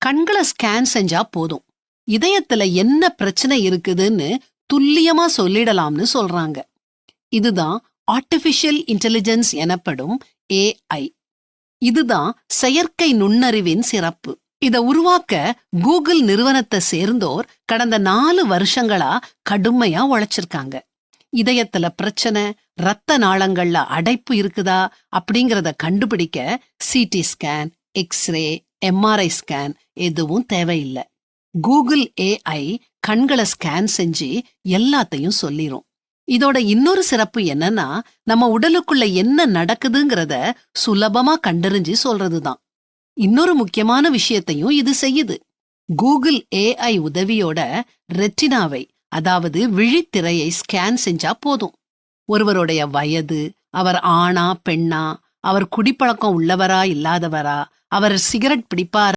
கண்களை ஸ்கேன் செஞ்சா போதும், இதயத்துல என்ன பிரச்சனை இருக்குதுன்னு துல்லியமா சொல்லிடலாம்னு சொல்றாங்க. இதுதான் ஆர்டிபிஷியல் இன்டெலிஜென்ஸ் எனப்படும் AI. இதுதான் செயற்கை நுண்ணறிவின் சிறப்பு. இத உருவாக்க கூகுள் நிறுவனத்தை சேர்ந்தோர் கடந்த 4 வருஷங்களா கடுமையா உழைச்சிருக்காங்க. இதயத்துல பிரச்சனை, ரத்த நாளங்கள்ல அடைப்பு இருக்குதா அப்படிங்கறத கண்டுபிடிக்க CT scan, x-ray, MRI scan எதுவும் தேவையில்லை. கூகுள் AI கண்களை ஸ்கேன் செஞ்சு எல்லாத்தையும் சொல்லிரும். இதோட இன்னொரு சிறப்பு என்னன்னா, நம்ம உடலுக்குள்ள என்ன நடக்குதுங்கிறத சுலபமா கண்டறிஞ்சு சொல்றதுதான். இன்னொரு முக்கியமான விஷயத்தையும் இது செய்யுது. கூகுள் AI உதவியோட ரெட்டினாவை, அதாவது விழித்திரையை ஸ்கேன் செஞ்சா போதும். ஒருவருடைய வயது, அவர் ஆணா பெண்ணா, அவர் குடிப்பழக்கம் உள்ளவரா இல்லாதவரா, அவர் சிகரெட் பிடிப்பாரா